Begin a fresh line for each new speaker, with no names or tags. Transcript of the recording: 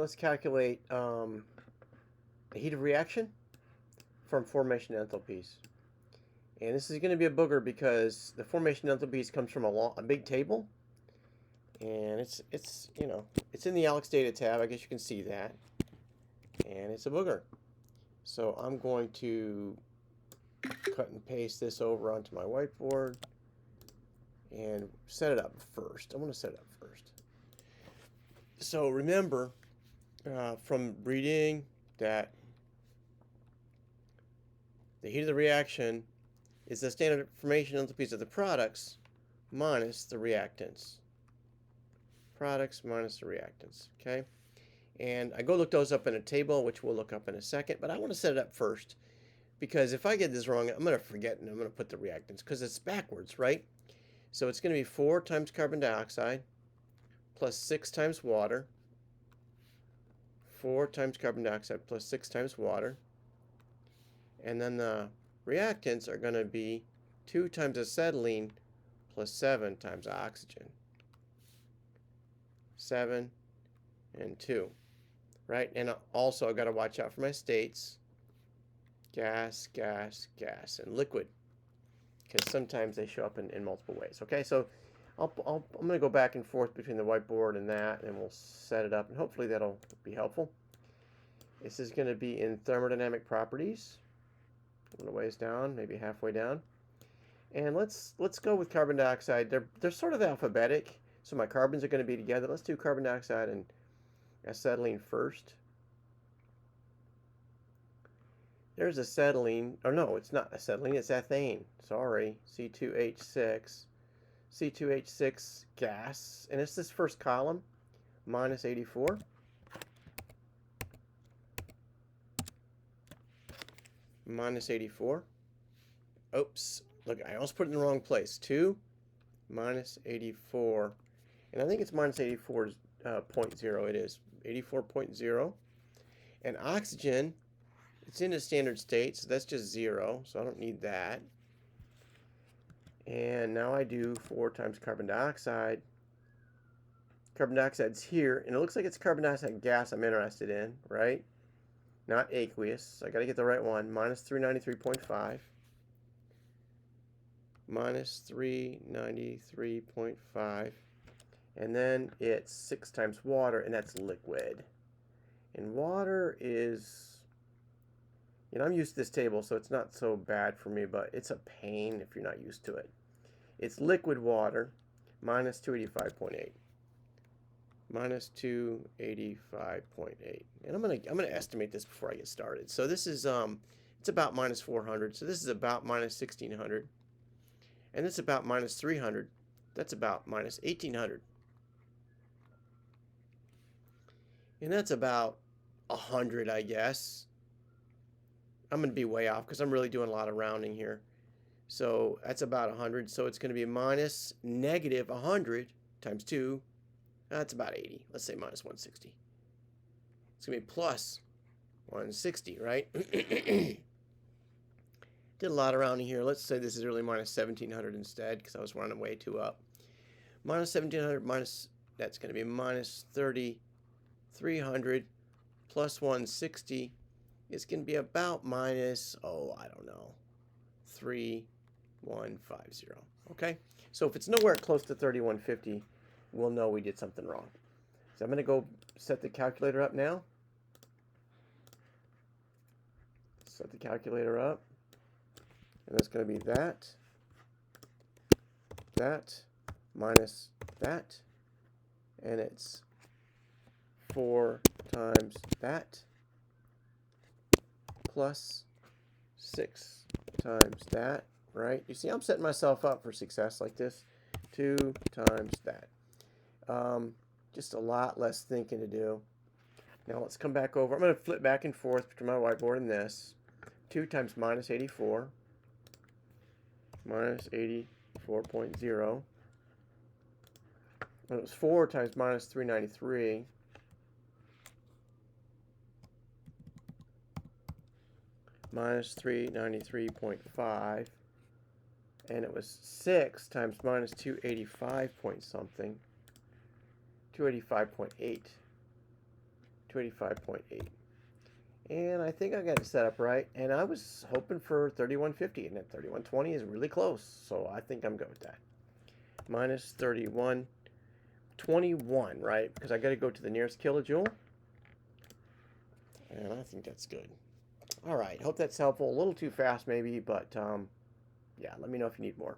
Let's calculate the heat of reaction from formation enthalpies. And this is going to be a booger because the formation enthalpies comes from a big table, and it's it's in the ALEKS data tab. I guess you can see that, and it's a booger. So I'm going to cut and paste this over onto my whiteboard and set it up first. I'm going to set it up first. So remember, from reading that the heat of the reaction is the standard formation enthalpies of the products minus the reactants. Products minus the reactants, okay? And I go look those up in a table, which we'll look up in a second, but I want to set it up first because if I get this wrong, I'm going to forget and I'm going to put the reactants because it's backwards, right? So it's going to be 4 times carbon dioxide plus 6 times water. 4 times carbon dioxide plus 6 times water. And then the reactants are going to be 2 times acetylene plus 7 times oxygen. 7 and 2. Right? And also I've got to watch out for my states. Gas, gas, gas, and liquid. Because sometimes they show up in multiple ways. Okay, so I'm going to go back and forth between the whiteboard and that, and we'll set it up, and hopefully that'll be helpful. This is going to be in thermodynamic properties. A little ways down, maybe halfway down. And let's go with carbon dioxide. They're sort of alphabetic, so my carbons are going to be together. Let's do carbon dioxide and acetylene first. There's acetylene. Oh no, it's not acetylene, it's ethane. Sorry, C2H6. C2H6 gas, and it's this first column, minus 84. Minus 84. Oops, look, I almost put it in the wrong place. 2 minus 84. And I think it's minus 84.0. It is 84.0. And oxygen, it's in a standard state, so that's just 0, so I don't need that. And now I do 4 times carbon dioxide. Carbon dioxide's here, and it looks like it's carbon dioxide gas I'm interested in, right? Not aqueous, so I got to get the right one. Minus 393.5. Minus 393.5. And then it's 6 times water, and that's liquid. And water is, I'm used to this table, so it's not so bad for me, but it's a pain if you're not used to it. It's liquid water, minus 285.8. Minus 285.8. And I'm gonna estimate this before I get started. So this is it's about minus 400. So this is about minus 1600. And this is about minus 300. That's about minus 1800. And that's about 100, I guess. I'm going to be way off because I'm really doing a lot of rounding here. So that's about 100. So it's going to be minus negative 100 times 2. That's about 80. Let's say minus 160. It's going to be plus 160, right? Did a lot of rounding here. Let's say this is really minus 1700 instead because I was running way too up. Minus 1700 minus, that's going to be minus 3300 plus 160 is going to be about minus, I don't know, 3150. Okay? So if it's nowhere close to 3150, we'll know we did something wrong. So I'm going to go set the calculator up now. Set the calculator up. And that's going to be that minus that. And it's 4 times that plus 6 times that, right? You see, I'm setting myself up for success like this. 2 times that. Just a lot less thinking to do. Now let's come back over. I'm going to flip back and forth between my whiteboard and this. 2 times minus 84. Minus 84.0. And it was 4 times minus 393. Minus 393.5. And it was 6 times minus 285 point something. 285.8. 285.8. And I think I got it set up right. And I was hoping for 3150, and that 3120 is really close. So I think I'm good with that. Minus 3121, right? Because I got to go to the nearest kilojoule. And I think that's good. All right. Hope that's helpful. A little too fast maybe, but yeah, let me know if you need more.